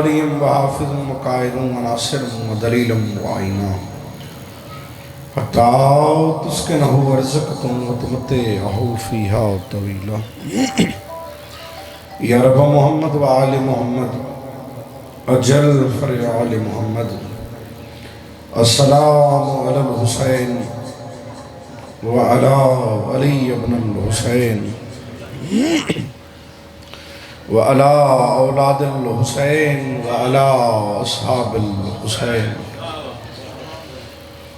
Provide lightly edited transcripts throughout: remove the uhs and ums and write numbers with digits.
ولی و حافظ و قائد و ناصر و دلیل و آئینہ حتی تسکنہ ورزقتم و تمتعہ فیہا طویلا یا رب محمد و آل محمد اجل فرج آل محمد السلام علی الحسین و علی علی ابن الحسین وعلى أولاد الحسين وعلى أصحاب الحسين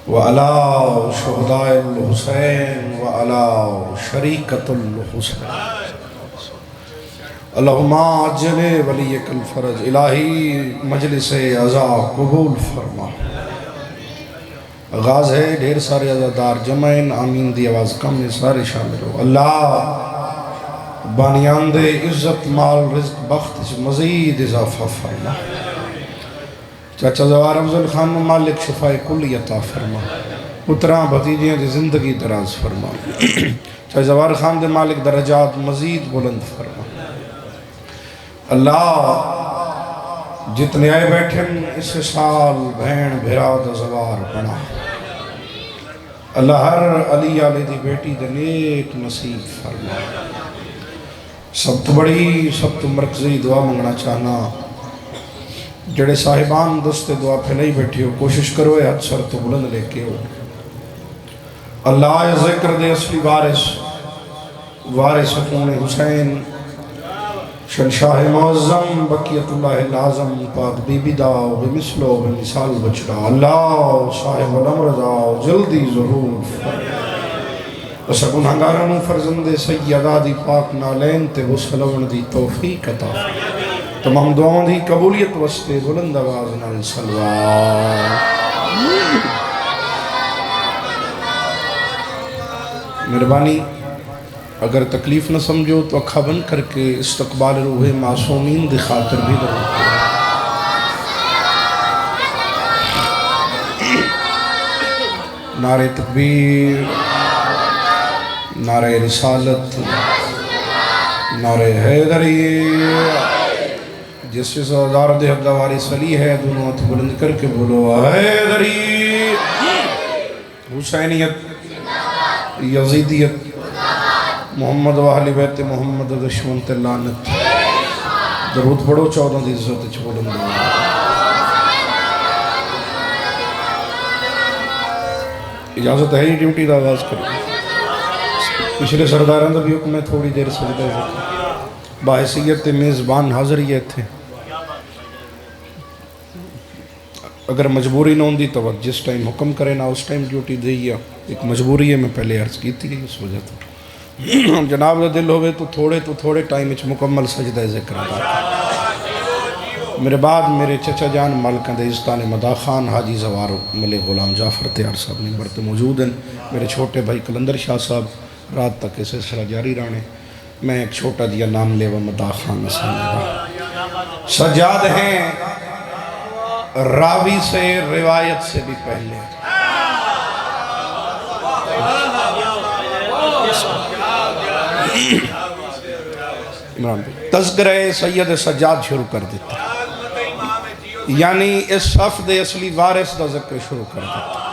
وعلى شهداء الحسين وعلى شريكة الحسين اللهم عجل وليك الفرج الہی مجلس عزا قبول فرما آغاز ہے ڈھیر سارے عزادار جمعین آمین دی آواز کم میں سارے شامل ہو اللہ بانیان دے عزت مال رزق بخت مزید اضافہ فرما چاچا زوار افضل خان مالک شفاء کلی عطا فرما پتران بھتیجیاں دی زندگی دراز فرما چاچا زوار خان دے مالک درجات مزید بلند فرما اللہ جتنے آئے بیٹھے اس سال بہن بھراد زوار بنا اللہ ہر علی آلے دی بیٹی دے نیک نصیب فرما سب تو بڑی سب تو مرکزی دعا منگنا چاہنا جڑے صاحبان دست دعا پھیلائی بیٹھی ہو کوشش کرو اے حد سر تو بلند لے کے ہو اللہ ذکر دے اصلی وارث خون حسین شنشاہ معظم بقیت اللہ العظم پاک بی بی داؤ بمثلو بمثال بچڑا اللہ صاحب الامر داؤ جلدی ظہور فرما اسا گناہگارانوں فرزند سیدہ دی پاک نالین تے وصلون دی توفیق عطا تمام دعاؤں دی قبولیت وستے بلند آواز نال سلوات مہربانی اگر تکلیف نہ سمجھو تو اکھا بند کر کے استقبال روح معصومین دی خاطر بھی درود نعرہ تکبیر نعرہ رسالت نعرہ حیدری جس سے سردار دے حد وارث علی ہے دونوں ہاتھ بلند کر کے بولو حیدری حسینیت یزیدیت محمد و اہل بیت محمد دشمن تے لعنت درود پڑھو 14 دی عزت چ بلند اجازت ہے یہ ڈیوٹی دا آغاز کریں پچھلے سرداران دا بھی حکم ہے تھوڑی دیر سجدہ ذکر باحثیت میزبان حاضر یہ تھے اگر مجبوری نہ ہوندی تو جس ٹائم حکم کرے نا اس ٹائم ڈیوٹی دیا ایک مجبوری ہے میں پہلے عرض کی تھی اس وجہ تو جناب دا دل ہوئے تو تھوڑے ٹائم اچھ مکمل سجدہ ذکر ادا میرے بعد میرے چچا جان مالکان دے عزتان مدا خان حاجی زوار ملک غلام جعفر تیار صاحب نے برتے موجود ہیں میرے چھوٹے بھائی کلندر شاہ صاحب رات تک اسے سلسلہ جاری رہنے میں ایک چھوٹا دیا نام لے وہ مدا خان نسان سجاد ہیں راوی سے روایت سے بھی پہلے تذکرہ سید سجاد شروع کر دیتا یعنی اس صفد اصلی وارث دا ذکر شروع کر دیتا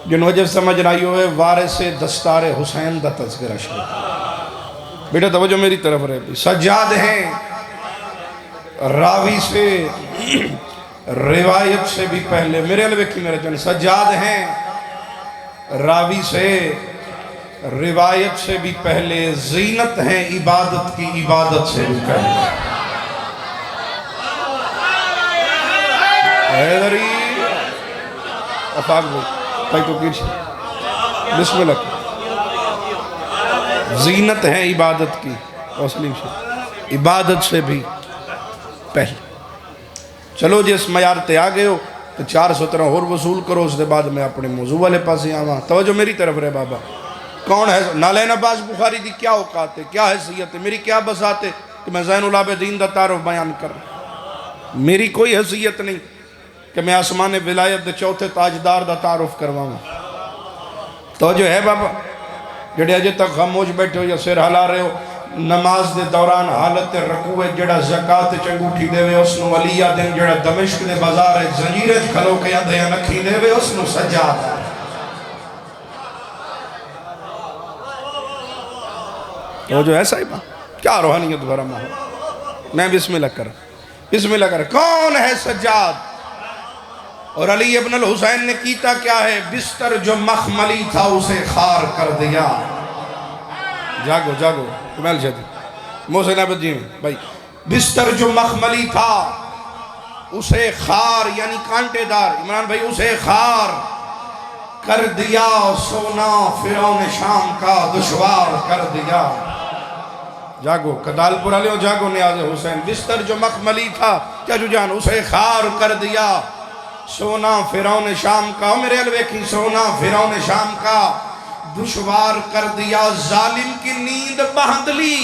جن وجہ سمجھ رہی ہوئے وارث دستار حسین دا تذکرہ شروع بیٹا توجہ میری طرف رہے سجاد ہیں راوی سے روایت سے بھی پہلے میرے علوے کی میرے جن سجاد ہیں راوی سے روایت سے بھی پہلے زینت ہیں عبادت کی عبادت سے بھی پہلے حیدری افاق بھائی بھائی تو کیرش بسم اللہ زینت ہیں عبادت کی وسلیم سے عبادت سے بھی پہلے چلو جس معیار تے آگئے ہو تو 417 اور وصول کرو اس دے بعد میں اپنے موضوع والے پاس ہی آواں توجہ میری طرف رہے بابا کون ہے نالین عباس بخاری دی کیا اوقات ہے کیا حیثیت ہے میری کیا بسات ہے کہ میں زین العابدین دا تعارف بیان کر میری کوئی حیثیت نہیں کہ میں آسمان ولایت دے چوتھے تاجدار دا تعارف کرواؤں توجہ ہے بابا جڑے اجے تک خاموش بیٹھے ہو یا سر ہلا رہے ہو نماز دے دوران حالت رکوع جڑا زکاة چنگوٹھی دے وے اس نو علیہ دن جڑا دمشق دے بازار زنجیرت کھلو کے اندھے نکھی دے وے اس نو سجاد وہ جو ہے صاحبہ کیا روحانیت بھرا ماحول میں بسم اللہ کر کون ہے سجاد اور علی ابن الحسین نے کیتا کیا ہے بستر جو مخملی تھا اسے خار کر دیا جاگو کمیل شدی محسن عبد جی میں بھائی بستر جو مخملی تھا اسے خار یعنی کانٹے دار عمران بھائی اسے خار کر دیا سونا فرعون شام کا دشوار کر دیا جاگو کدال پورا لے جاگو نیاز حسین بستر جو مخملی تھا کیا جو جان اسے خار کر دیا سونا فرعون شام کا میرے الوے کی سونا فرعون شام کا دشوار کر دیا ظالم کی نیند باندھ لی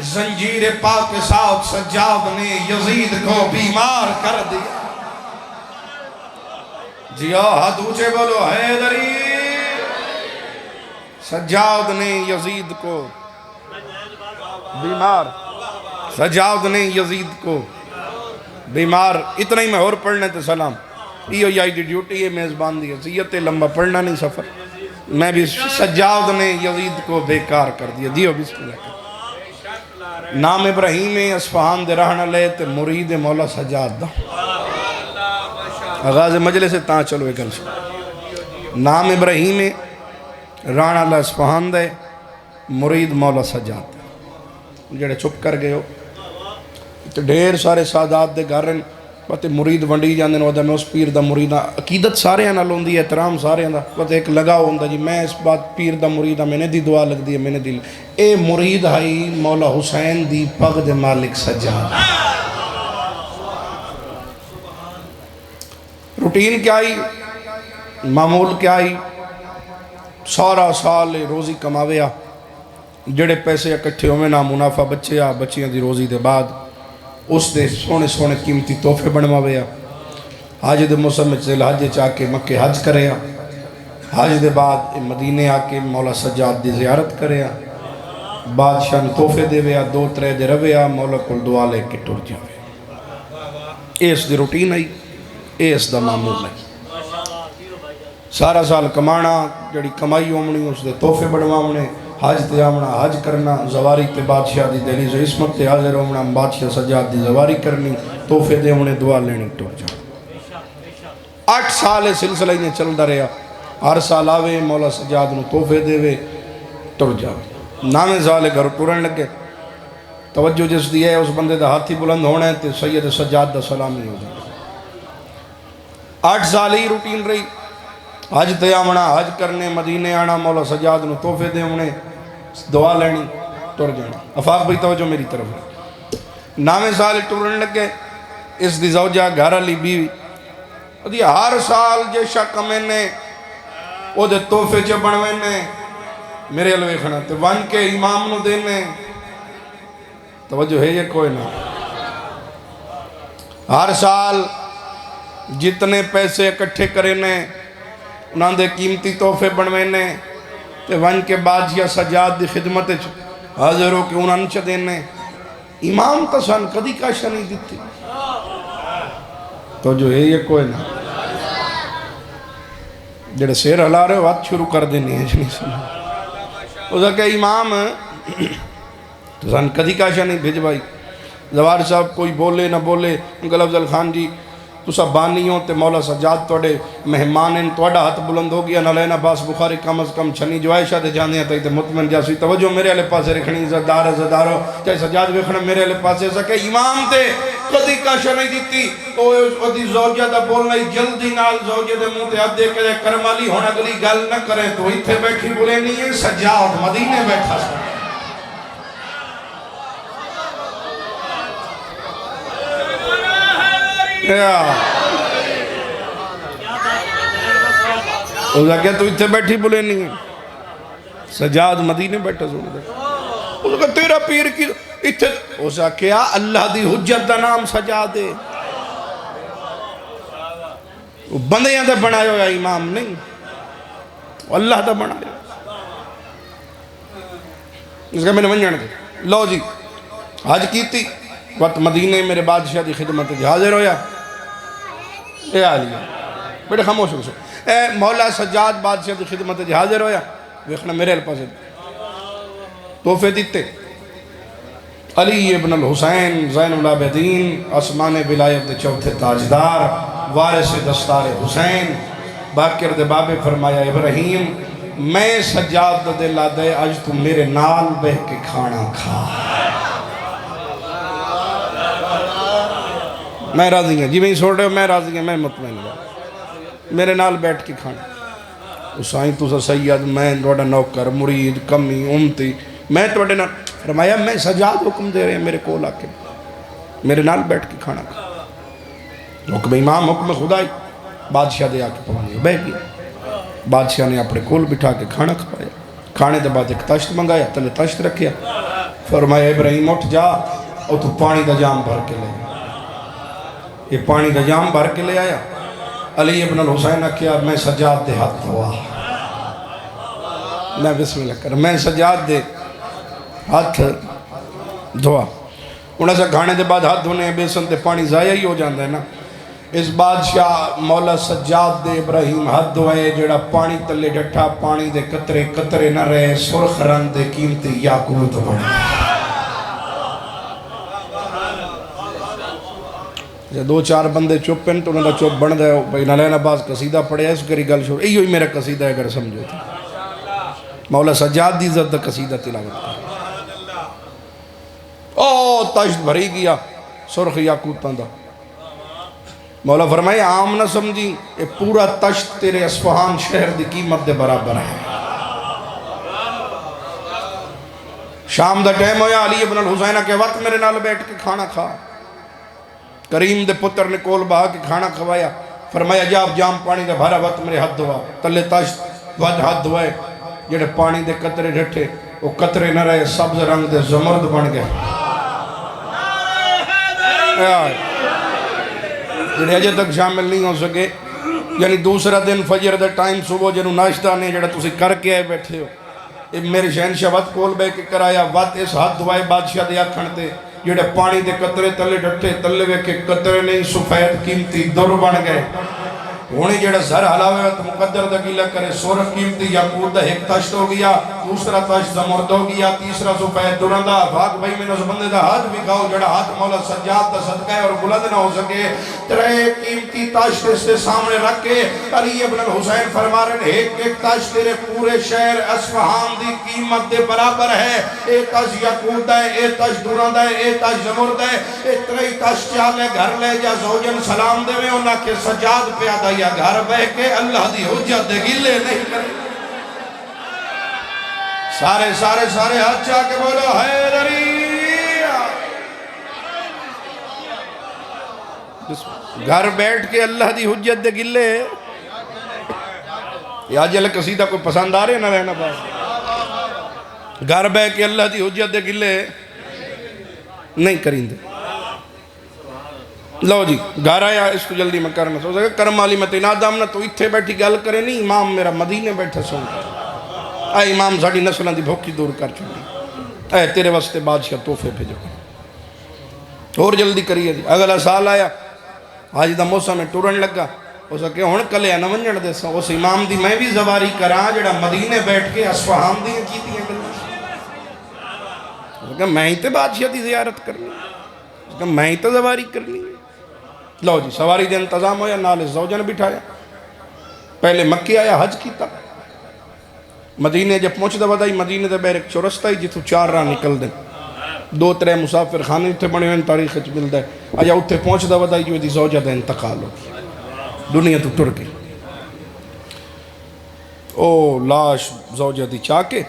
زنجیر پاک کے ساتھ سجاد نے یزید کو بیمار کر دیا جی ہاتھ اونچے بولو حیدری سجاد نے یزید کو بیمار سجاد نے یزید کو بیمار اتنا ہی میں اور پڑھنے تے سلام یہ یائی دی ڈیوٹی ہے میزبان دی حیثیت لمبا پڑھنا نہیں سفر میں بھی سجاد نے یزید کو بیکار کر دیا دیو بسم اللہ کر نام ابراہیم اصفہان دے رہنا لے تے مرید مولا سجاد دا آغاز مجلس سے تاں چلو ایک گل نام ابراہیم رہنا لے اصفہان دے مرید مولا سجاد جڑے چھپ کر گئے ہو تو ڈھیر سارے سادات دے گھرن پتے مرید ونڈی جاندے نو دا میں اس پیر دا مریدہ عقیدت سارے آنا لوندی ہے احترام سارے آنا پتے ایک لگاؤ ہوندہ جی میں اس بات پیر دا مریدہ میں نے دی دعا لگ دی ہے میں نے دی اے مرید ہائی مولا حسین دی پگ دے مالک سجاد روٹین کیا ہی معمول کیا ہی سارا سال روزی کماویا جڑے پیسے اکٹھے ہوئے نا منافع بچے آ بچیاں دی روزی دے بعد اس دے سونے سونے قیمتی تحفے بنواوے حج دے موسم میں چل حج چاہ کے مکہ حج کرے حج دے بعد مدینے آ کے مولا سجاد دی زیارت کرے بادشاہ نے تحفے دے ویا دو ترے دے روے مولا کل دعا لے کے ٹر جاوے اس دی روٹین آئی اس دا معمول آئی سارا سال کمانا جڑی کمائی ہومنی اس دے تحفے بنواونے حج تے آمنا حج کرنا زواری تے بادشاہ دی دہلیز و عصمت تے حاضر ہومنا بادشاہ سجاد دی زواری کرنی تحفے دے ہونے دعا لینی ٹر جا 8 سال سلسلہ ہی نے چل دا رہا ہر سال آوے مولا سجاد نو تحفے دے وے ٹر جا نام زالے گھر ٹرن لگے توجہ جس دی ہے اس بندے دا ہاتھی بلند ہونا ہے تے سید سجاد دا سلامی ہو جائے 8 سال ہی روٹین رہی حج تے آمنا حج کرنے مدینے آنا مولا سجاد نو تحفے دے ہونے دعا لینی ٹر جانا افاق بھائی توجہ میری طرف نام سال ٹرن لگے اس دی زوجہ گھر علی بیوی دی ہر سال جے شک میں نے او دے تحفے چے بنوے نے میرے علوے کھنا تے ون کے امام نو دینے توجہ ہے یہ کوئی نہ ہر سال جتنے پیسے اکٹھے کرے نے انہاں دے قیمتی تحفے بنوینے تے ون کے بادشاہ سجاد دی خدمت حاضر ہو کے انہاں نچ دینے امام تسان کدی کاشا نہیں دیتی تو جو ہے یہ کوئی نہ جڑے سیر ہلا رہے بات شروع کر دینی ہے جنہیں سنا اس کہ امام تسان کدی کاشا نہیں بھیج بھائی زوار صاحب کوئی بولے نہ بولے انکل افضل خان جی تسا بانی ہوں تے مولا سجاد توڑے مہمان ان توڑا ہاتھ بلند ہو گیا نہ لینا باس بخاری کم از کم چھنی جو عائشہ دے جانے ہیں تے مطمئن جاسی توجہ میرے علیہ پاسے رکھنی زدار زدارو چاہے سجاد بکھنا میرے علیہ پاسے سکے امام تے کدی کاشا نہیں دیتی او دی زوجہ دا بولنا ہی جلدی نال زوجہ دے منہ تے ہاتھ دے کے کرمالی ہونا گلی گل نہ کریں تو ہی تھے بیٹھی بولے نہیں ہے سجاد مدینے بیٹھا سکے اوزا کیا تو اتھے بیٹھی بولے نہیں ہے سجاد مدینے بیٹھا سونے دے اوزا کیا تیرا پیر کی اتھے اوزا کیا اللہ دی حجت دا نام سجادے بندے یہاں دے بنائے ہویا امام نہیں اللہ دا بنائے اس کا میں نے منجھن دے لو جی حج کیتی وقت مدینے میرے بادشاہ دی خدمت حاضر ہویا اے آلیا بیٹے خاموش ہو سو اے مولا سجاد بادشاہ دی خدمت حاضر ہویا ویکھنا میرے الپاس تحفے دیتے علی ابن الحسین زین العابدین آسمان ولایت دے چوتھے تاجدار وارث دستار حسین باقر دے بابے فرمایا ابراہیم میں سجاد دے لا دے آج تو میرے نال بہ کے کھانا کھا میں راضی ہیں جی میں سوڑ رہے ہو میں راضی ہیں میں مطمئن ہوں میرے نال بیٹھ کے کھانا حسین تو سا سید میں توڑا نوکر مرید کمی امتی میں توڑے نال فرمایا میں سجاد حکم دے رہے ہیں میرے کول آ کے میرے نال بیٹھ کے کھانا کھا حکم امام حکم خدائی بادشاہ دے آ کے پوانے بیٹھ گیا بادشاہ نے اپنے کول بٹھا کے کھانا کھایا کھانے دے بعد ایک تشت منگایا تلے تشت رکھیا فرمایا ابراہیم اٹھ جا اور تو پانی دا جام بھر کے لے یہ پانی دا جام بھر کے لے آیا علی ابن الحسین کیا میں سجاد دے ہاتھ دھوا میں بسم اللہ کر میں سجاد دے ہاتھ دھوا انہاں سے کھانے دے بعد ہاتھ دھونے بیسن تے پانی ضائع ہی ہو جاندہ ہے نا اس بادشاہ مولا سجاد دے ابراہیم ہاتھ دھوائے جڑا پانی تلے ڈٹھا پانی دے قطرے قطرے نہ رہے سرخ رنگ دے قیمتی یاقوت بڑھ دو چار بندے چپ ہیں تو انہوں نے چپ بن دے بھئی نالین عباس قصیدہ پڑھے اس کری گل شروع ایو ہی میرا قصیدہ ہے اگر سمجھو تھا مولا سجاد دی عزت دا قصیدہ تلاوت او تشت بھری گیا سرخ یاقوتاں دا مولا فرمائے عام نہ سمجھی یہ پورا تشت تیرے اصفہان شہر دی قیمت دے برابر ہے شام دا ٹائم ہویا علی ابن الحسینہ کے وقت میرے نال بیٹھ کے کھانا کھا کریم دے پتر نے کول بہا کے کھانا کھوایا فرمایا جاب جام پانی دے بھارا وقت میرے ہاتھ دھوا تلے تشت وجہ ہاتھ دھوائے جڑے پانی دے قطرے ڈھٹے وہ قطرے نہ رہے سبز رنگ دے زمرد بن گئے جڑے اجے تک شامل نہیں ہو سکے یعنی دوسرا دن فجر دے ٹائم صبح جنہوں ناشتہ نہیں جڑا تسی کر کے آئے بیٹھے ہو میرے شہنشاہ وقت کول بے کے کرایا وقت اس ہاتھ دھوائے بادشاہ دیا کھنتے جڑے پانی دے قطرے تلے ڈٹھے تلے وے کے قطرے نہیں سفید قیمتی در بن گئے ہونی جڑا زر حلاوے تو مقدر دا گیلہ کرے سورخ قیمتی یاقوت دا ایک تشت ہو گیا دوسرا تشت زمرد ہو گیا تیسرا سفید درندہ بھاگ بھائی میں نس بندے دا ہاتھ بھی کھاؤ جڑا ہاتھ مولا سجاد دا صدقہ ہے اور بلند نہ ہو سکے ترے قیمتی تشت اس سے سامنے رکھ کے علی ابن الحسین فرما رہے ایک ایک تشت تیرے پورے شہر اصفہان دی قیمت دے برابر ہے اے تشت یاقوت ہے اے تشت درندہ ہے اے تشت زمرد ہے اے ترے تشت چالے گھر لے جا زوجن سلام دے میں انہاں کے سجاد پیادہ یا گھر بہ کے اللہ دی حجت دے گلے نہیں کرے سارے ہاتھ چاہ کے بولو حیدری گھر بیٹھ کے اللہ دی حجت دے گلے یا جل قصیدہ کو پسند آ رہے نہ رہنا باز گھر بہ کے اللہ دی حجت دے گلے نہیں کریں دے لو جی گھر آیا اس کو جلدی میں کرنا سو سکے کرم والی میں تینا دامنا تو اتھے بیٹھی گل کرے نہیں امام میرا مدینے بیٹھا سن اے امام ساڑی نسلان دی بھوکی دور کر چکی اے تیرے واسطے بادشاہ توفے بھیجو اور جلدی کریے دی اگلا سال آیا حاج دا موسم میں ٹورن لگا ہو سکے ہون کلے نہ ونجن دے سا اس امام دی میں بھی زواری کراں جڑا مدینے بیٹھ کے اصفہان دی کیتی ہیں گل میں ہی تے بادشاہ دی زیارت کرنی میں ہی تے زواری کرنی لو جی سواری دے انتظام ہویا نال زوجن بٹھایا پہلے مکی آیا حج کیتا مدینے جب پہنچ دا ودائی مدینے دے بیر ایک چورستہ ہی جتو 4 راہ نکل دیں 2-3 مسافر خانے اتھے بڑے ہوئے تاریخ اچھ مل دے آجا اتھے پہنچ دا ودائی جو دی زوجہ دے انتقال ہو دنیا تو ٹر گئی او لاش زوجہ دی چاہ کے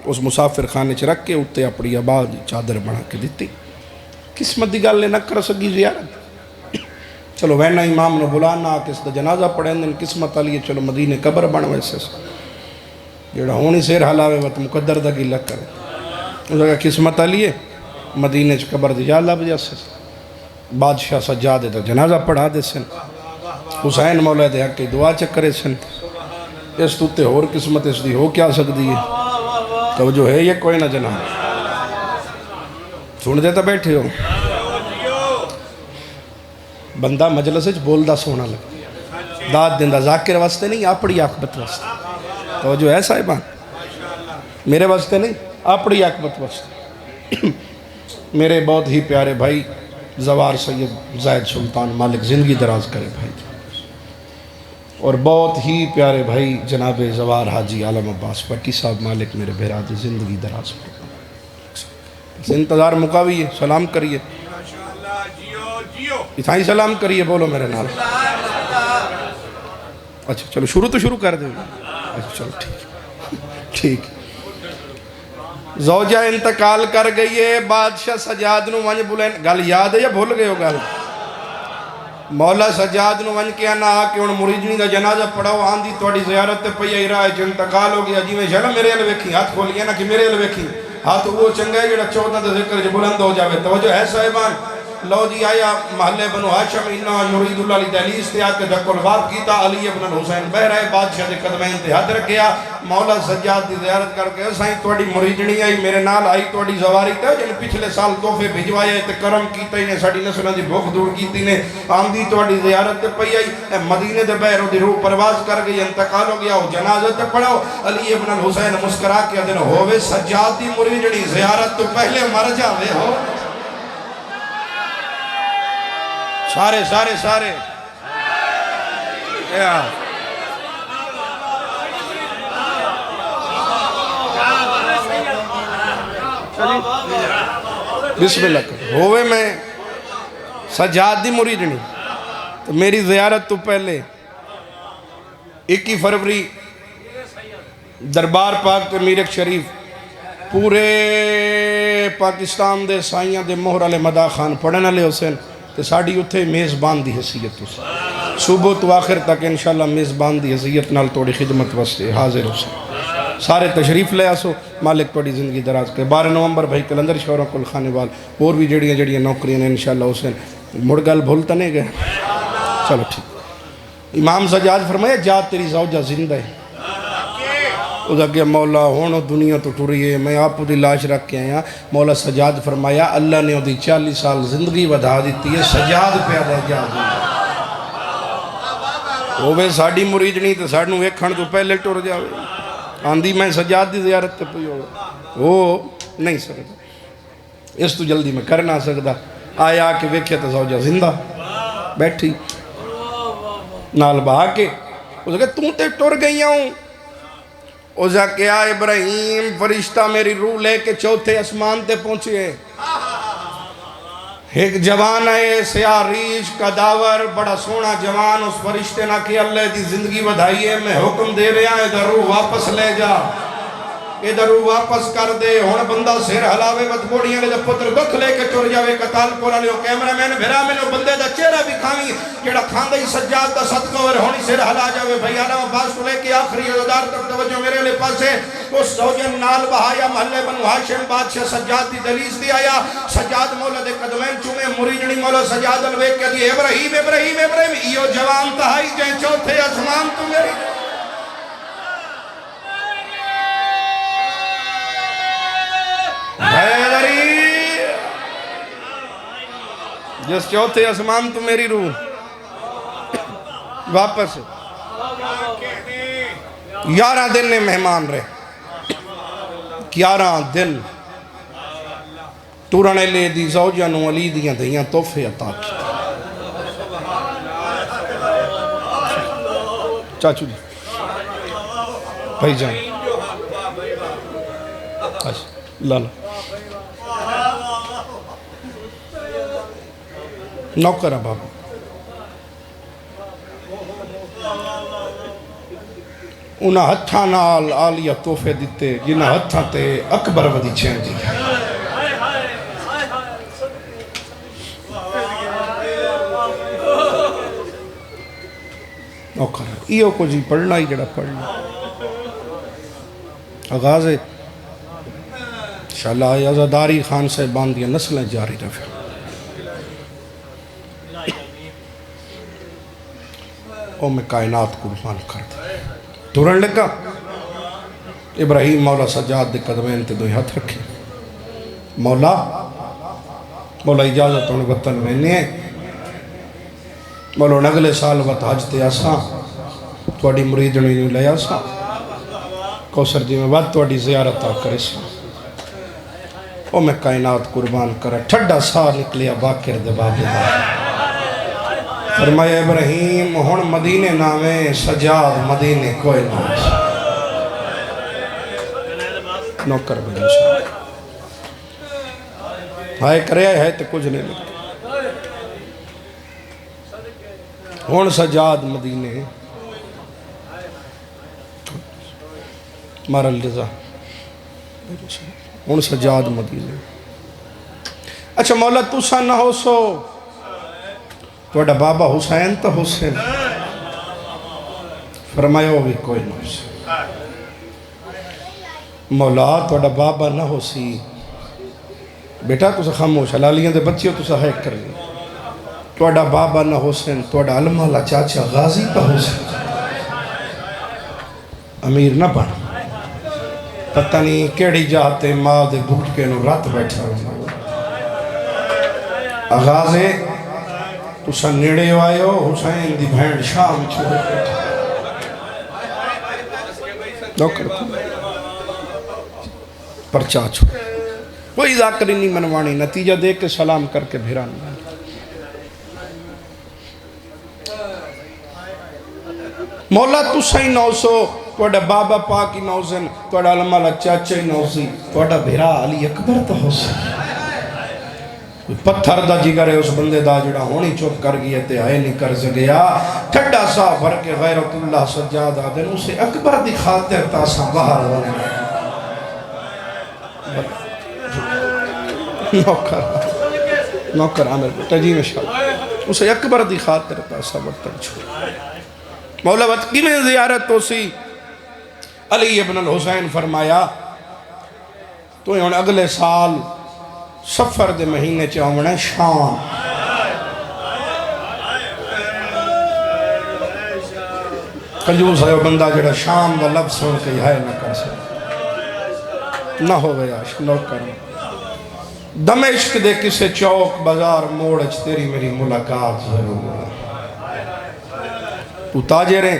اس مسافر خانے چھ رکھ کے اتھے اپنی آباد چادر بنا کے دیتی قسمت دی گل لے نہ کر سکی زیارت چلو وینا امام نے بلانا کس دا جنازہ پڑھیں دن قسمت آلیے چلو مدینے قبر بن ویسے جیڑا ہونی سیر حلاوے وقت مقدر دا گی لگ کرے اس کا قسمت آلیے مدینے چھ قبر دی جال لب جاسے بادشاہ سجادے دا جنازہ پڑھا دے سن حسین مولا دے حق کی دعا چکرے سن اس تو تے اور قسمت اس دی ہو کیا سکتی ہے توجہ ہے یہ کوئی نہ جناب سنتے تو بیٹھے ہو بندہ مجلس بولدا سونا لگا داد دیندا ذاکر واسطے نہیں اپنی عاقبت واسطے تو جو ہے صاحبان میرے واسطے نہیں اپنی عاقبت واسطے میرے بہت ہی پیارے بھائی زوار سید زید سلطان مالک زندگی دراز کرے بھائی اور بہت ہی پیارے بھائی جناب زوار حاجی عالم عباس پٹی صاحب مالک میرے بہراج زندگی دراز کرے انتظار مکاوی ہے سلام کریے اتھائی سلام کریے بولو میرے نال اچھا چلو شروع تو شروع کر دیں اچھا چلو ٹھیک زوجہ انتقال کر گئی ہے بادشاہ سجاد نو ونج بلین گل یاد ہے یا بھول گئے ہو گل مولا سجاد نو ونج کے آنا آکے ان مریدنی دا جنازہ پڑھاو آندھی توڑی زیارت تے پہی آئی رہا ہے جو انتقال ہو گیا جی میں شالا میرے علیہ ویکھی ہاتھ کھولیا نا کہ میرے علیہ ویکھی ہاتھ وہ چنگا ہے جڑا چودہ دا ذکر جو بلند ہو جاوے توجہ ہے صاحبان لو جی آیا محلے بنو ہاشم انہا یرید اللہ علی دہلیز تے آکے دھکو الباب کیتا علی ابن الحسین بہرائے بادشاہ دے قدمین تے حد رکھیا مولا سجاد دی زیارت کر کے سائیں توڑی مریدنی آئی میرے نال آئی توڑی زواری تے جن پچھلے سال توفے بھجوائے تے کرم کیتا ہی نے ساڑی نسلہ دی بھوک دور کیتی نے آمدی توڑی زیارت تے پئی آئی مدینے دے بہروں دی روح پرواز کر گئی انتقال ہو گیا جنازہ تے پڑھاو علی ابن الحسین مسکرا کے دن ہووے سجاد دی مریدنی زیارت تو پہلے مر جاوے ہو سارے بسم اللہ کر ہوئے میں سجاد دی مریدنی تو میری زیارت تو پہلے 21 فروری دربار پاک تے میرک شریف پورے پاکستان دے سائیاں دے مہر علی مدا خان پڑھن علی حسین تے ساڑی اتھے میزبان دی حیثیت اس صبح تو آخر تک انشاءاللہ میزبان دی حیثیت نال توڑی خدمت واسطے حاضر ہو سکے سارے تشریف لے آسو مالک توڑی زندگی دراز کے 12 نومبر بھائی کلندر شورہ کل خانے وال اور بھی جڑیاں نوکریاں نے انشاءاللہ حسین مڑگل بھولتا نہیں گئے چلو ٹھیک امام سجاد فرمایا جا تیری زوجہ زندہ ہے اس اگے مولا ہونو دنیا تو ٹوری ہے میں آپ دی لاش رکھ کے آیا مولا سجاد فرمایا اللہ نے دی 40 سال زندگی ودھا دیتی ہے سجاد پیدا جا زندہ ہوئے ساڑی مریدنی تو ساڑنو ایک کھڑ تو پہلے ٹور جاوے آندھی میں سجاد دی زیارت تے پئی ہوگا وہ نہیں سکتا اس تو جلدی میں کر نہ سکتا آیا کہ ویکھے تو زوجہ زندہ بیٹھی نال بہا کے اس کہ تم تے ٹور گئی ہوں اوزا کیا ابراہیم فرشتہ میری روح لے کے چوتھے اسمان تے پہنچے ایک جوان ہے سیاہ ریش کا داور بڑا سونا جوان اس فرشتے نہ کہ اللہ دی زندگی ودھائیے میں حکم دے رہا ہے ادھر روح واپس لے جا ادھر روح واپس کر دے ہون بندہ سیر حلاوے وقت بوڑیاں لے جب پتر دکھ لے کے چور جاوے قتال پورا لیو کیمرہ میں نے بھیرا میں نے بندے دا چہرہ بھی کھاوی جیڑا کھاندہ ہی سجاد دا صدقہ ور ہونی سیر حلا جاوے بھئی علامہ باس کو لے کے آخری عدار تک توجہ میرے لے پاس ہے اس زوجن نال بہایا محلے بنو ہاشم بادشاہ سجاد دی دلیز دی آیا سجاد مولا دے قدمین چومے مریدنی مولا سجاد الویک کے دی ابراہیم ایو جوان تہائی جائیں چوتھے اسمان تو میری جس چوتھے اسمان تو میری روح واپس 11 دن نے مہمان رہے 11 دن تورنے لے دی زوجہ نو علی دیاں دیاں توفے عطا کی چاچو جی بھائی جان لالا نوکرہ بابا انہا ہتھا نال آلیہ توفے دیتے جنہا ہتھا تے اکبر ودی چھین دی نوکرہ ایو کو جی پڑھنا ہی جڑا پڑھنا آغاز انشاءاللہ عزاداری خان سے باندیا نسلیں جاری رفع او میں کائنات کو قربان کر دے دورن لگا ابراہیم مولا سجاد دے قدمین تے دوئی ہاتھ رکھے مولا مولا اجازت ہوں وطن وینے مولا اگلے سال وط حج تے آساں تھوڑی مریدنی نہیں لے آساں کوثر جی میں وقت تھوڑی زیارت آ کرے ساں او میں کائنات قربان کرا ٹھڈا سا نکلیا باکر دے بابے دا فرمایا ابراہیم ہن مدینے نامے سجاد مدینے کوئی نام نوکر بن شاہ ہائے کرے ہے تو کچھ نہیں لگتا ہون سجاد مدینے مارا الجزا ہون سجاد مدینے اچھا مولا تُسا نہ ہو سو توڑا بابا حسین تو حسین فرمایا ہو بھی کوئی نہ ہو سی مولا توڑا بابا نہ ہو سی بیٹا تُسا خاموش حلالیاں دے بچیوں تُسا ہے کر لی توڑا بابا نہ حسین توڑا علم اللہ چاچا غازی پہ حسین امیر نہ بن پتہ نہیں کیڑی جاتے ماں دے بھوٹ کے نو رات بیٹھا رہا آغازے تُسا نیڑے آئے ہو حسین دی بھینڈ شام چھوڑے بیٹھا نوکر پرچا چھوڑے کوئی ذاکری نہیں منوانی نتیجہ دے کے سلام کر کے بھیران مولا تُسا ہی نوسو توڑا بابا پاکی نوزن توڑا علمہ اللہ چاچا ہی نوزی توڑا بھیرا علی اکبر تو حسین کوئی پتھر دا جگر ہے اس بندے دا جڑا ہونی چوپ کر گیا تے آئے نہیں کر سگیا ٹھڈا سا بھر کے غیرت اللہ سجاد آدن اسے اکبر دی خاطر تاسا باہر ہونے نوکر عامر بیٹا جی میں شاء اسے اکبر دی خاطر تاسا برتن چھوڑ مولا وطقی میں زیارت تو سی علی ابن الحسین فرمایا تو انہوں اگلے سال سفر دے مہینے چاہونے شام کنجوس ہے بندہ جڑا شام دا لفظ سن کے ہے نہ کر سکتا نہ ہو گیا نوکر دمشق دے کسے چوک بازار موڑچ تیری میری ملاقات ضرور تو تاجر ہیں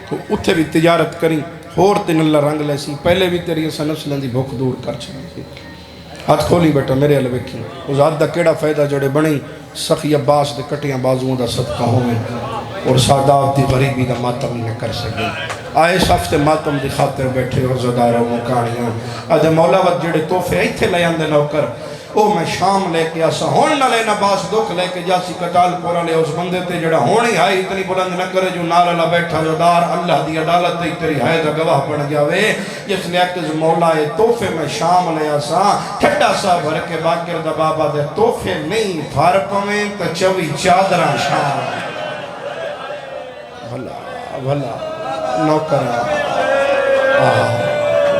تو اتھے بھی تجارت کریں اور تین اللہ رنگ لے سی پہلے بھی تیری اسا نسلیں دی بھوک دور کر چھنے ہاتھ کھولی بیٹا میرے علیہ ویکھی اس ذات دا کیڑا فائدہ جوڑے بنی سخی عباس دے کٹیاں بازووں دا صدقہ ہوئے اور سادات دی غریبی دا ماتم نہ کر سکے آئے صف تے ماتم دی خاطر بیٹھے اور زدارہ مکانیاں آدھے مولا وقت جڑے توفے ایتھے لے آندے نوکر او میں شام لے کے آسا ہون نہ لینا باس دکھ لے کے جاسی کٹال پورا لے اس بندے تے جڑا ہونی ہائی اتنی بلند نہ کرے جو نال اللہ بیٹھا جو دار اللہ دی عدالت تے تیری ہائے دا گواہ بن جاوے جس لئے اکتز مولا ہے توفے میں شام لے آسا ٹھٹا سا بھر کے باکر دا بابا دے توفے نہیں بھار پمیں تا چوی چادران شام بھلا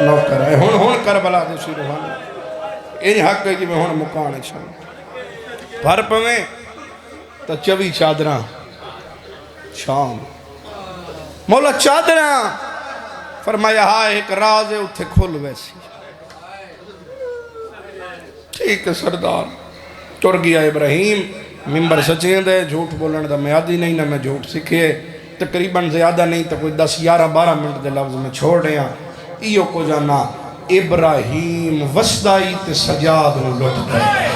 نوکر ہے ہون کربلا دے سی روحانی این حق ہے کہ میں ہون مکانے چھاں بھر پویں تا چوی چادران شام مولا چادران فرمایا ہاں ایک راز ہے اتھے کھول ویسی ٹھیک ہے سردار ٹر گیا ابراہیم ممبر سچیں دے جھوٹ بولن دا میں آدھی نہیں نہ میں جھوٹ سکھے تقریباً زیادہ نہیں تو کوئی 10-11-12 منٹ دے لفظ میں چھوڑ رہے ہیں ایو کو جانا ابراہیم وسدائی تے سجاد نو لٹ گئے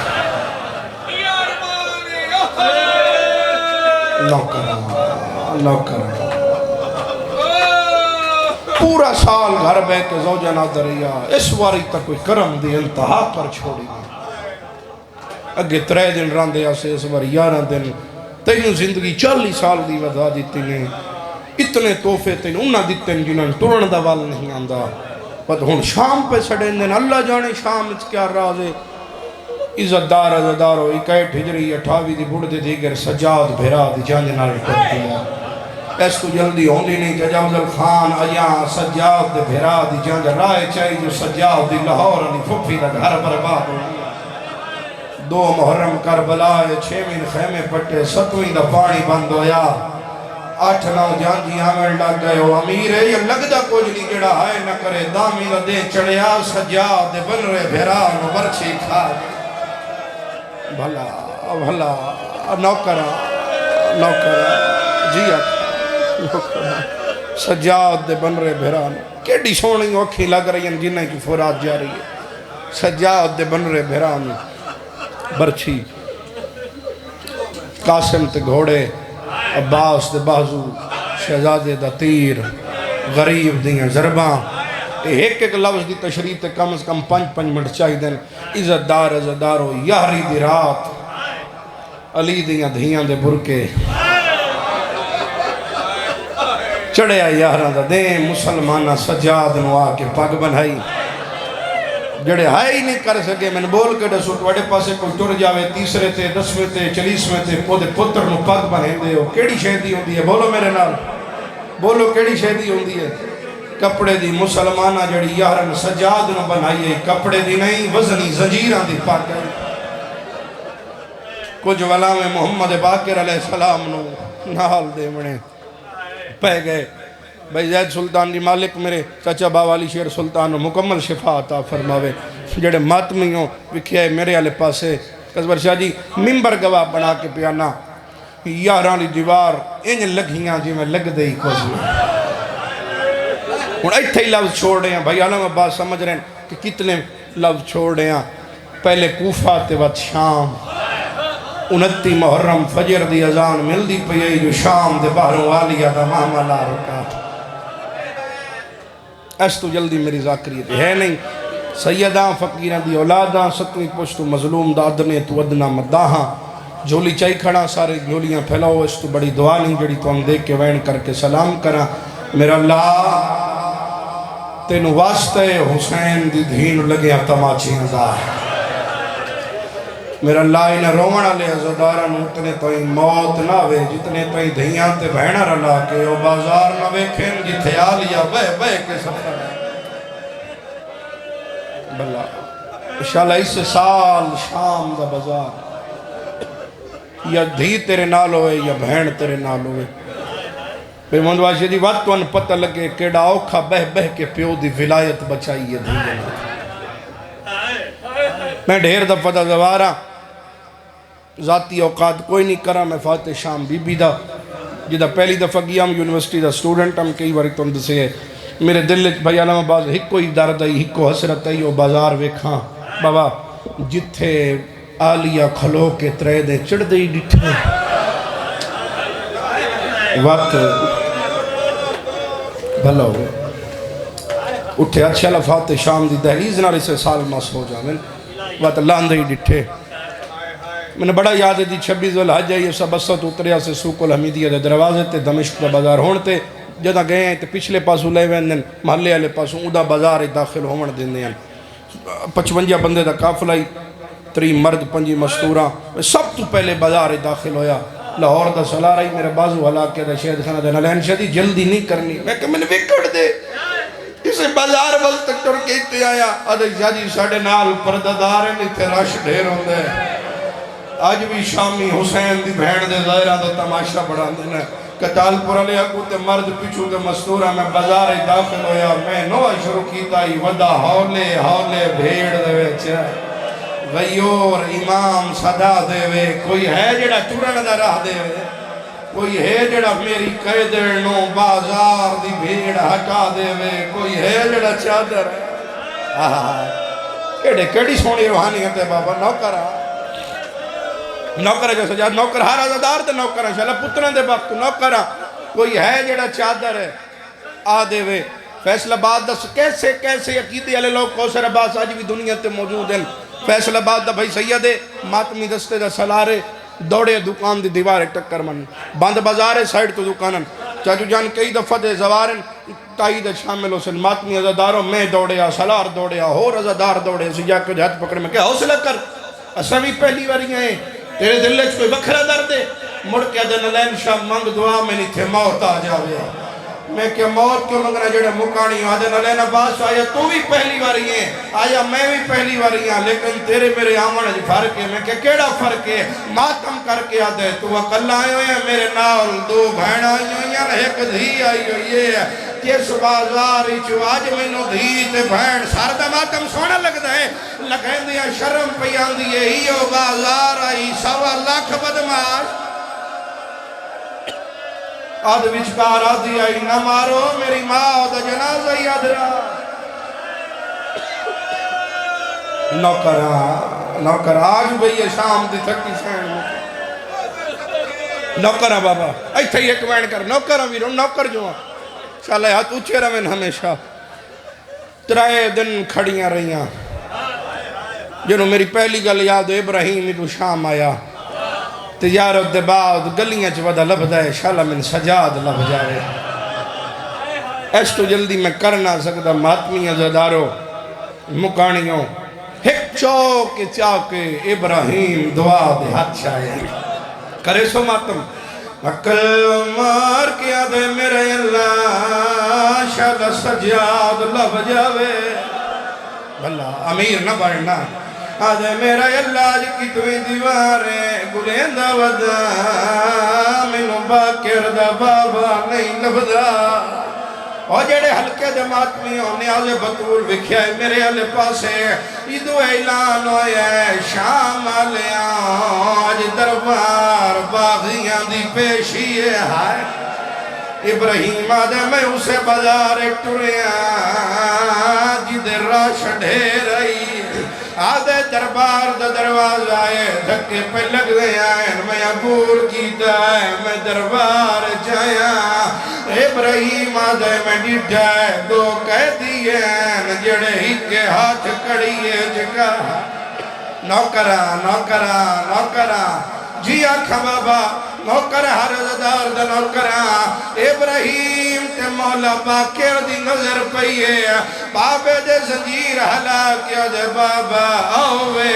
نوکر پورا سال گھر بے کے زوجہ دریا اس واری تک کوئی کرم دی انتہا پر چھوڑی اگے 3 دن راندے آسے اس واری 11 دن تینوں زندگی 40 سال دی ودا دیتی نے اتنے توفے تینوں انہاں دیتے ہیں جنہاں ترن دا وال نہیں آندہ بس ہون شام پہ سڑیں دن اللہ جانے شام اس کیا راز ہے عزتدارو 21 ہجری 28 دی بڑھ دے دیگر سجاد بھیرا دی جانے نال کر دیا اس کو جلدی ہوندی نہیں ججاوزل خان ایاں سجاد دے بھیرا دی جانے رائے چاہی جو سجاد دی لاہور علی پھپھی دا گھر برباد ہو 2 محرم کربلا 6 خیمے پٹے 7ویں دا پانی بند ہویا 8-9 جانجی آمن لگ گئے ہو امیر ہے یہ لگ دا کچھ نہیں جڑا ہے نہ کرے دامی دا دے چڑھیا سجاد دے بن رہے بھیران و برچی کھا بھلا بھلا نوکرا جی نوکرا سجاد دے بن رہے بھران کیڑی سونی اوکھی لگ رہی ہیں جنہیں کی فرات جا رہی ہے سجاد دے بن رہے بھران برچھی قاسم تے گھوڑے عباس دے بازو شہزادے دا تیر غریب دیاں ضرباں ایک ایک لفظ دی تشریح تے کم از کم 5 منٹ چاہی دیں عزت دارو یاری دی رات علی دیاں دھیاں دے برکے چڑھیا یاراں دا دیں مسلمانہ سجاد نو آ کے پگ بنائی جڑے ہائے ہی نہیں کر سکے میں نے بول کے ڈسو توڑے پاسے کوئی ٹر جاوے 30 تے 10 تے 40 تے پودے پتر نو پگ بنائیں دے ہو کیڑی شہدی ہوندی ہے بولو میرے نال بولو کیڑی شہدی ہوندی ہے کپڑے دی مسلمانہ جڑی یارن سجاد نو بنائی ہے کپڑے دی نہیں وزنی زنجیران دی پاک ہے کچھ والا میں محمد باقر علیہ السلام نو نال دے منے پہ گئے بھائی زید سلطان دی مالک میرے چچا باوالی شیر سلطان مکمل شفا عطا فرماوے جڑے ماتمیوں وکھیا ہے میرے علیہ پاسے قصبر شاہ جی ممبر گواہ بنا کے پیانا یارانی دیوار انج لگھیاں جی میں لگ دے ہی کوزی ہون ایتھے ہی لفظ چھوڑ رہے ہیں بھائی علم عباس سمجھ رہے ہیں کہ کتنے لفظ چھوڑ رہے ہیں پہلے کوفہ تے وقت شام 29 محرم فجر دی اذان مل دی پئی جو شام دے باہروں والیا دا ماما لا رکا اس تو جلدی میری ذاکریت ہے نہیں سیداں فقیران دی اولاداں 7ویں پشتو مظلوم دا ادنے تو ادنا مداہاں جھولی چاہی کھڑا سارے جھولیاں پھیلاؤ اس تو بڑی دعا نہیں جڑی تو ہم دیکھ کے وین کر کے سلام کرا میرا اللہ تینو واسطے حسین دی دھین لگیا تماچیاں دا میرا اللہ انہیں رومن علیہ عزداران اتنے تو ہی موت نہ ہوئے جتنے تو ہی دھیاں تے بہنہ رلا کے او بازار نہ ویکھیں جتھے آلیا بہ کے سفر ہے بلا انشاءاللہ اس سال شام دا بازار یا دھی تیرے نال ہوئے یا بہن تیرے نال ہوئے بے مندواشی دی وقت تو ان پتہ لگے کیڑا اوکھا بہ کے پیو دی ولایت بچائی ہے دھی میں ڈھیر دفعہ دا دوارا ذاتی اوقات کوئی نہیں کرا میں فاتح شام بی بی دا جدہ پہلی دفعہ گیا ہم یونیورسٹی دا سٹوڈنٹ ہم کئی باری تم دسے میرے دل بھائی علم آباز ہکو ہی درد آئی ہکو حسرت آئی او بازار ویکھاں بابا جتھے آلیا کھلو کے ترے دے چڑھ دے ڈٹھے وقت بھلا ہوئے اٹھے اچھا لفات شام دی دہلیز نہ رسے سال ماس ہو جا میں وقت لاندے ہی ڈٹھے میں نے بڑا یاد ہے دی 26 والحج ہے یہ سب اسط اتریا سے سوق الحمیدیہ دے دروازے تے دمشق دا بازار ہونتے جدہ گئے ہیں تے پچھلے پاسو لے ویندن محلے والے پاسو ادا بازار داخل ہون دیندے ہیں 55 بندے دا قافلہ 3 مرد 5 مستوراں سب تو پہلے بازار داخل ہویا لاہور دا سلا رہی میرے بازو حلاکے دا شہد خانہ دے نلین شدی جلدی نہیں کرنی میں کہ میں نے وکڑ دے اسے بازار بل تک ٹر کے اتے آیا ادھے جاجی ساڑھے نال پرددار ہیں اتھے رش ڈھیر ہوندے آج بھی شامی حسین دی بہن دے ظاہرہ دا تماشا بڑھا دینا کتال پورا لیا کوتے مرد پیچھو دے مستورہ میں بازار داخل ہویا میں نوہ شروع کیتا ہی ودا ہولے بھیڑ دے ویچے غیور امام صدا دے وے کوئی ہے جڑا چورن دا راہ دے وے کوئی ہے جڑا میری قیدرنو بازار دی بھیڑ ہٹا دے وے کوئی ہے جڑا چادر ہے کیڑی سونی روحانیت ہے بابا نوکر جو سجاد نوکر ہر عزدار دے نوکر ہیں انشاءاللہ پتران دے وقت نوکر کوئی ہے جڑا چادر ہے آ دے وے فیصل آباد دس کیسے عقیدے والے لوگ کوثر عباس آج بھی دنیا تے موجود ہیں فیصل آباد دا بھائی سیدے ماتمی دستے دا سلارے دوڑے دکان دی دیوار ٹکر من بند بازار سائیڈ تو دکانن چاچو جان کئی دفعہ دے زوارن تائید شامل حسن ماتمی عزداروں میں دوڑیا سلار دوڑیا ہور عزدار دوڑے سجا کے ہاتھ پکڑ میں کہ حوصلہ کر اساں بھی پہلی باری ہیں تیرے دل کوئی بکھرا درد ہے مڑ کے دن لین شاہ منگ دعا میں نہیں تھے موت آ جاوے میں کہ موت کیوں منگنا جڑے مکانی آدھے نہ لینا باس آیا تو بھی پہلی باری ہیں آیا میں بھی پہلی باری ہیں لیکن تیرے میرے آمن جی فرق ہے میں کہ کیڑا فرق ہے ماتم کر کے آدھے تو اکل آئے ہوئے ہیں میرے نال 2 بہن آئی ہوئی ہیں ایک دھی آئی ہوئی ہے جس بازار آج مینوں دھی تے بھین سر دا ماتم سونا لگدا ہے لگیں دیا شرم پہ آندی ہے ایو بازار آئی 1.25 لاکھ بدماش آدھ وچکار آدھی آئی نہ مارو میری ماں دا جنازہ یاد رہا نوکر آج بھئی شام دی تھکی سین نوکر بابا ایتھے ایک وین کر نوکر ویرو نوکر جو چالے ہاتھ اچھے روین ہمیشہ 3 دن کھڑیاں رہیاں جنہوں میری پہلی گل یاد ابراہیم تو شام آیا تجارت دے بعد گلیاں چودا لبدا ہے شالا من سجاد لب جاوے ایس تو جلدی میں کرنا سکتا ماتمیاں زدارو مکانیوں ایک چوک چاکے ابراہیم دعا دے ہاتھ شاہے کرے سو ماتم اکل مار کیا دے میرے اللہ شالا سجاد لب جاوے بھلا امیر نہ بڑھنا آدھے میرا اللہ کی توی دیواریں گلین دا ودا منو باکر دا بابا نہیں لبدا اور جڑے حلقے دے ماتمیوں نیاز بطول بکھیا ہے میرے علی پاسے ایدو اعلان ہویا ہے شام آلیاں آج دربار باغیاں دی پیشی ہے ابراہیم آدھے میں اسے بازار ایک ٹوریاں جدے راش ڈھیر آئی آدھے دربار دا دروازہ آئے دھکے پہ لگ دے آئے میں عبور کیتا ہے میں دربار جایا ابراہیم آدھے میں ڈیٹھا ہے 2 قیدی ہیں جڑے ہی کے ہاتھ کڑیے جگہ نوکرہ جی آکھا بابا نوکر ہر زدار دا نوکرہ ابراہیم تے مولا باکر دی نظر پئیے بابے دے زنجیر حلا کیا دے بابا آوے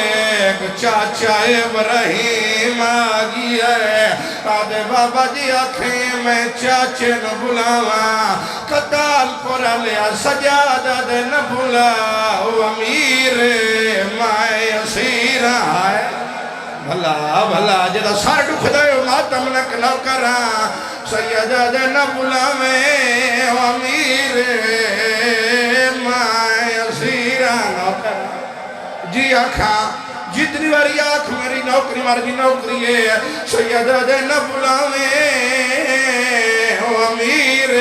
چاچا ابراہیم آگی ہے آدھے بابا جی آنکھیں میں چاچے نہ بلاواں قتال پورا لیا سجادہ دے نہ بلاو امیر مائے اسیر آئے بھلا جدہ سار ڈکھ دے ماتم نک نوکراں سیدہ دے نہ بلاویں امیر مائے اسیرہ نوکراں جی آنکھاں جتنی باری آنکھ میری نوکری مارگی نوکری ہے سیدہ دے نہ بلاویں امیر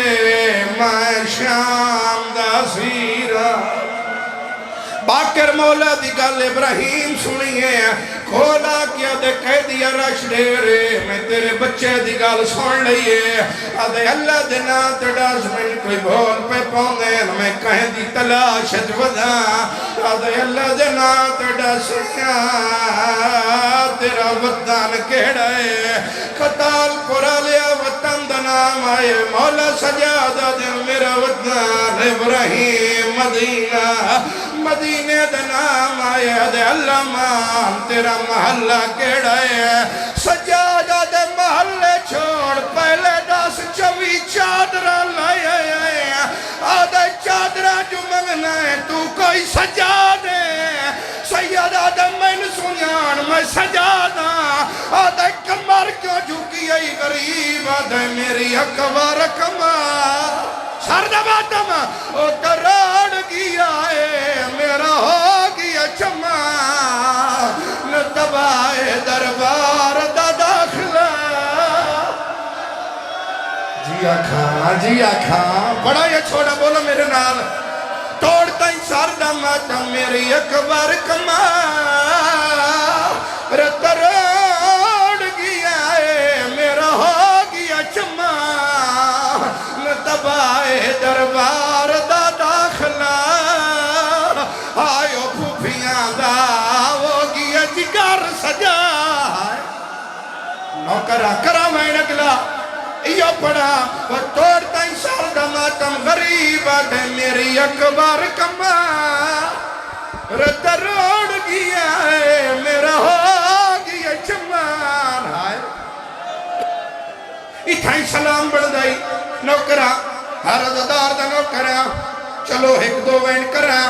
مائے شام دا اسیرہ باکر مولا دی گل ابراہیم سنیے کھولا کیا دے قیدی رش ڈیرے میں تیرے بچے دی گل سن لئیے آدھے اللہ دینا تڑاس میں کوئی بھول پہ پوندے میں کہیں دی تلاشت ودا آدھے اللہ دینا تڑاس تیرا وطن کہڑے قتال پورا لیا وطن دا نام آئے مولا سجادہ دن میرا وطن ابراہیم مدینے دا نام آئے دے اللہ مان تیرا محلہ کیڑا ہے سجادہ دے محلے چھوڑ پہلے 10 24 چادرہ لائے آدھے چادرہ جو منگنا ہے تو کوئی سجادے سیدہ دے میں سنیان میں سجادہ آدھے کمر کیوں جھکی ای غریب آدھے میری اکبر کمر سردہ باتم او تراڑ گیا ہے میرا ہو گیا چما نتبائے دربار دا داخلہ جی آکھاں بڑا یہ چھوڑا بولو میرے نال توڑتا ہی سردہ ماتم میری اکبر کما تراڑ گیا ہے میرا ہو گیا چما نتبائے دربار دا داخلہ آئیو پھوپیاں دا وہ گیا جگر سجا نوکرہ کرا میں نگلا یہ پڑا وہ توڑتا ہی سردہ ماتم غریب آدھے میری اکبر کما تراڑ گیا ہے میرا ہو گیا چمان آئے اتھائی سلام بڑھ دائی نوکرہ ہر عددار دا نوکرہ چلو 1-2 وین کرا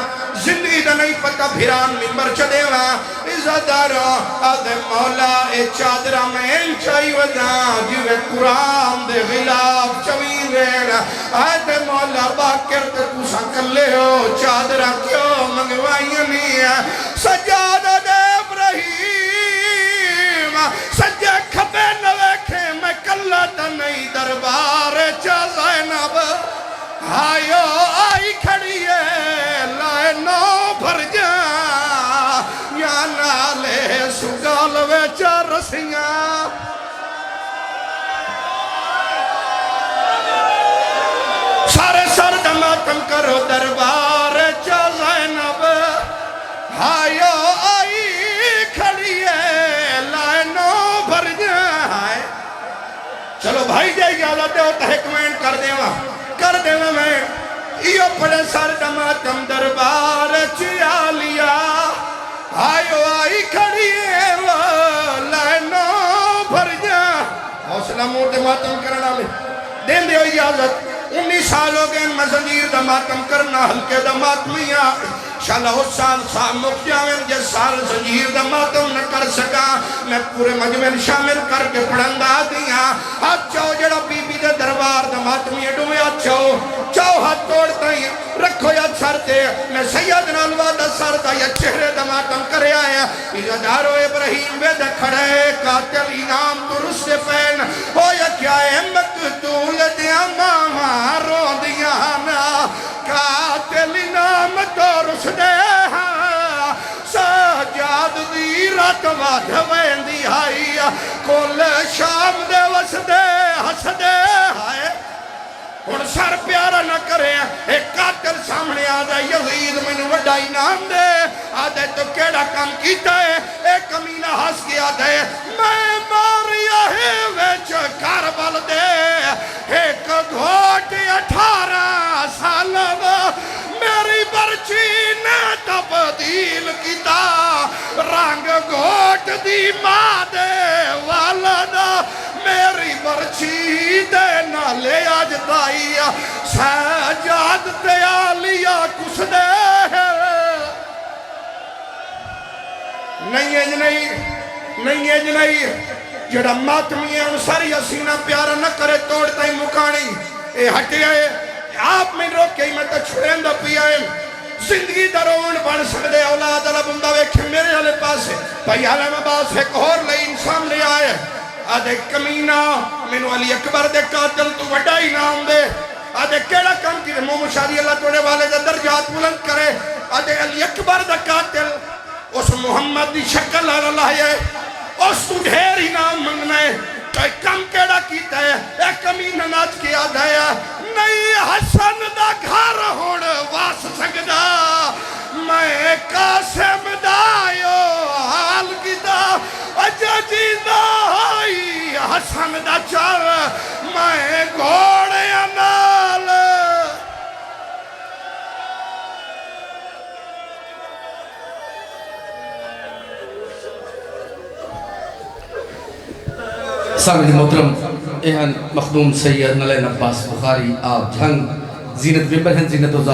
زندگی دا نہیں پتہ بھیران ممبر چڑے وا عزتدارو آدھے مولا اے چادرہ میں انچائی ودا جوے قرآن دے غلاف چوی ویڑا آئے تے مولا باکر تے تُسا کلے ہو چادرہ کیوں منگوائیں نہیں ہے سجادہ دے ابراہیم سجے کھبے نویکھے میں کلہ تا نہیں دربار چا زینب آئیو آئی کھڑی ہے لائے نو بھر جا یا نالے سگال ویچا رسیاں سارے سر دماتم کرو دربار چا زینب آئیو آئی کھڑی ہے لائے نو بھر جا چلو بھائی جائے اجازت دے ہوتا ہے کمنٹ کر دے میں ایو پڑے سر دماتم دربار چیا لیا آئیو آئی کھڑی ہے لائے نو بھر جا حوصلہ موٹے ماتم کرنا میں دین دیو اجازت 19 سال ہو گئے میں زنجیر دا ماتم کرنا ہلکے دا ماتمیاں شاءاللہ اس سال صاحب مختیاویں جس سال زنجیر دا ماتم نہ کر سکا میں پورے مجمع شامل کر کے پڑھندا دیاں ہاتھ چاہو جڑا بی بی دے دربار دا ماتمیاں ڈومے ہاتھ چاہو ہاتھ توڑتا ہی رکھو یا سر دے میں سید نالوہ دا سر دا یا چہرے دا ماتم کرے آیا عزادارو ابراہیم بے دے کھڑے قاتل انام درست پین ہو یا کیا ہے مقتول دیا ماما رو دیا نا قاتل انام درست دے سجاد دی رات واد وین دی آئی کل شام دے وس دے ہس دے آئے اور سر پیارا نہ کرے ایک قاتل سامنے آدھا یزید میں نے وڈا انعام دے آدھے تو کیڑا کام کیتا ہے ایک کمینہ ہس کے آدھے میں ماریا ہے ویچ کاربل دے ایک گھوٹ 18 سال میری برچی نے تبدیل کیتا رنگ گھوٹ دی ماں دے والدہ میری برچی دے نہ لے آج دائی سجاد تے آلیا کس دے نہیں ہے جڑا ماتمی ہے ان ساری حسینہ پیارا نہ کرے توڑتا ہی مکانی اے ہٹے آئے آپ میں روکے ہی میں تو چھوڑیں دا پی آئے زندگی درون بن سکتے اولاد اللہ بندہ ویکھے میرے والے پاس ہے بھائی حالہ میں باس ایک اور لئی انسان لے آئے آدھے کمینہ مینو علی اکبر دے قاتل تو وڈا ہی نام دے آدھے کیڑا کام کی مو مشاہدی اللہ توڑے والے دے درجات بلند کرے آدھے علی اکبر دے قاتل اس محمد دی شکل اللہ ہے اس تو ڈھیر ہی نام منگنا ہے کوئی کم کیڑا کیتا ہے ایک کمینہ ناچ کی آدھا ہے نہیں حسن دا گھر ہوڑ واس سکدا میں قاسم دایو حال کی دا اجا جی دائی حسن دا چار میں گھوڑے انال سامعین محترم اہن مخدوم سید نلین عباس بخاری آپ جھنگ زینت ویمبر ہیں زینت